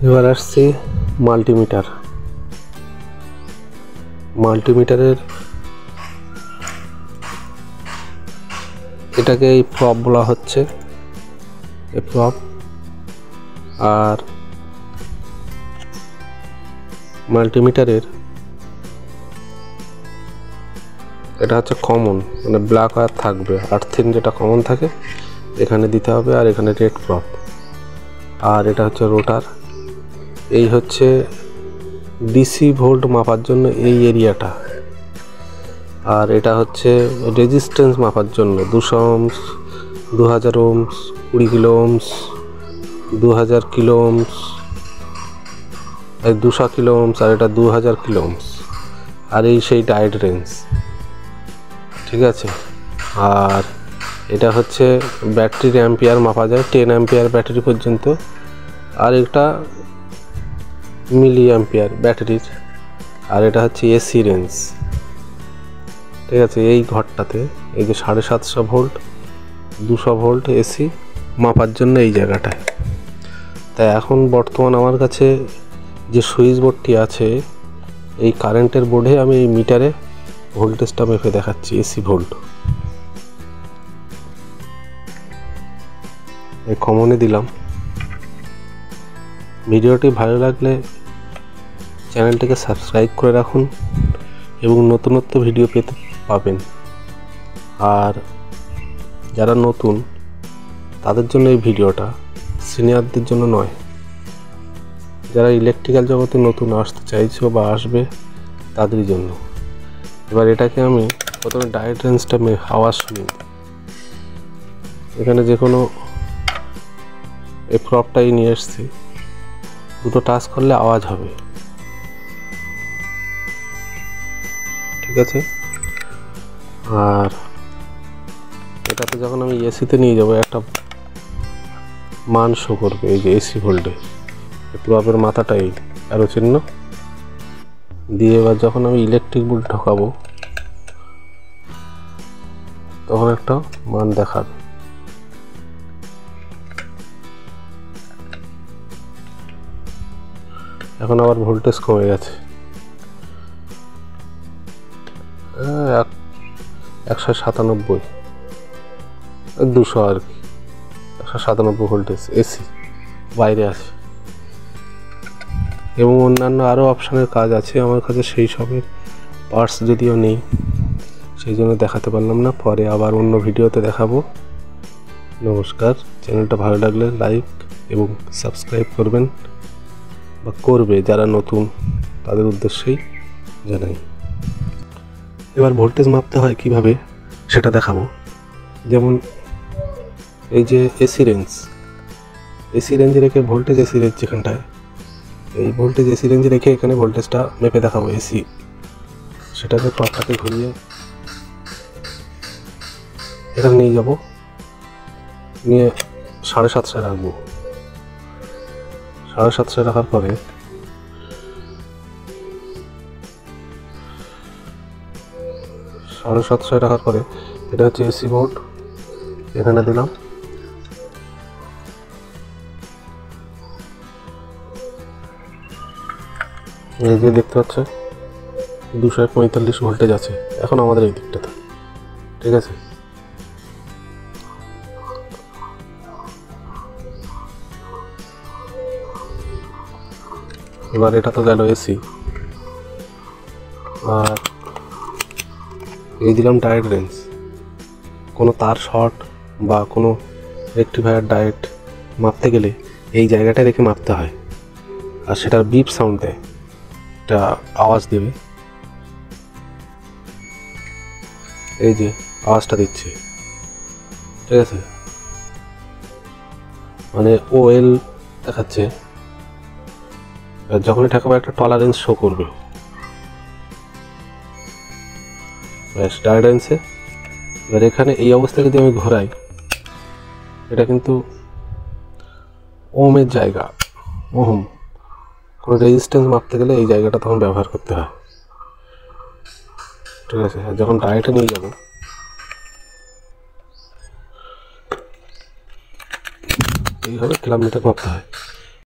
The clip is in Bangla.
এবার আসছি মাল্টিমিটারের এটাকে এই প্রপ বলা হচ্ছে, এই প্রপ। আর মাল্টিমিটারের এটা হচ্ছে কমন, মানে ব্ল্যাক ওয়্যার থাকবে, আর্থিন যেটা কমন থাকে এখানে দিতে হবে, আর এখানে রেড প্রপ। আর এটা হচ্ছে রোটার। এই হচ্ছে ডিসি ভোল্ট মাপার জন্য এই এরিয়াটা। আর এটা হচ্ছে রেজিস্ট্যান্স মাপার জন্য 200 ohms, 2000 ohms, 20 kilo ohms, 2000 kilo ohms, 200 kilo ohms, আর এটা 2000 কিলো ওহমস। আর এই সেই ডায়োড রেঞ্জ, ঠিক আছে। আর এটা হচ্ছে ব্যাটারির অ্যাম্পিয়ার মাপা যায় 10 অ্যাম্পিয়ার ব্যাটারি পর্যন্ত। আর এটা মিলি অ্যাম্পিয়ার ব্যাটারির। আর এটা হচ্ছে এসি রেঞ্জ, ঠিক আছে। এই ঘরটাতে এই যে 750 ভোল্ট, 200 ভোল্ট এসি মাপার জন্য এই জায়গাটায়। তাই এখন বর্তমান আমার কাছে যে সুইচ বোর্ডটি আছে, এই কারেন্টের বোর্ডে আমি এই মিটারে ভোল্টেজটা মেপে দেখাচ্ছি, এসি ভোল্ট। এই কমনে দিলাম। ভিডিওটি ভালো লাগলে চ্যানেলটিকে সাবস্ক্রাইব করে রাখুন এবং নতুনত্ব ভিডিও পেতে পাবেন। আর যারা নতুন তাদের জন্য এই ভিডিওটা, সিনিয়রদের জন্য নয়। যারা ইলেকট্রিক্যাল জগতে নতুন আসতে চাইছে বা আসবে তাদের জন্য। এবার এটাকে আমি প্রথমে ডায়োড রেঞ্জটা আওয়াজ শুনি। এখানে যে কোনো এই প্রপটাই নিয়ে এসছি, দুটো টাচ করলে আওয়াজ হবে, ঠিক আছে। আর এটাতে যখন আমি এসিতে নিয়ে যাব একটা মান শো করবে, এই যে এসি ভোল্টে প্রপের মাথাটাই অ্যারো চিহ্ন দিয়ে। এবার যখন আমি ইলেকট্রিক বোর্ড ঢোকাবো তখন একটা মান দেখাবে। এখন আবার ভোল্টেজ কমে গেছে, 197, 200 আর কি, 197 ভোল্টেজ এসি বাইরে আছে। এবং অন্যান্য আরও অপশানের কাজ আছে আমার কাছে, সেই সবের পার্টস যদিও নেই, সেই জন্য দেখাতে পারলাম না। পরে আবার অন্য ভিডিওতে দেখাবো। নমস্কার। চ্যানেলটা ভালো লাগলে লাইক এবং সাবস্ক্রাইব করবেন, বা করবে যারা নতুন তাদের উদ্দেশ্যেই জানাই। এবার ভোল্টেজ মাপতে হয় কিভাবে সেটা দেখাবো। যেমন এই যে এসি রেঞ্জ রেখে ভোল্টেজ, এসি রেঞ্জ যেখানটায়, এই ভোল্টেজ এসি রেঞ্জ রেখে এখানে ভোল্টেজটা মেপে দেখাবো এসি। সেটাকে প্রপটাকে ঘুরিয়ে এখানে নিয়ে যাব, নিয়ে 750 রাখবো। 750 রাখার পরে এটা হচ্ছে এসি বোর্ড, এখানে দিলাম। এই যে দেখতে পাচ্ছ 245 ভোল্টেজ আছে এখন আমাদের এই দিকটাতে, ঠিক আছে। এবার এটা তো গেল এসি। আর এই দিলাম ডায়োড রেঞ্জ। কোনো তার শর্ট বা কোনো রেকটিফায়ার ডায়োড মাপতে গেলে এই জায়গাটা রেখে মাপতে হয়, আর সেটার বিপ সাউন্ড দেয়, এটা আওয়াজ দেবে। এই যে আওয়াজটা দিচ্ছে, ঠিক আছে, মানে ওএল দেখাচ্ছে। যখনই ঠেকাবো একটা টলারেন্স শো করবে, ব্যাস ডায়োড রেঞ্জে। এবার এখানে এই অবস্থায় যদি আমি ঘোরাই, এটা কিন্তু ওহমের জায়গা, ওহম। কোনো রেজিস্ট্যান্স মাপতে গেলে এই জায়গাটা তখন ব্যবহার করতে হয়, ঠিক আছে। আর যখন ডায়োডে নিয়ে যাব, এইভাবে কিলোমিটার মাপতে হয়।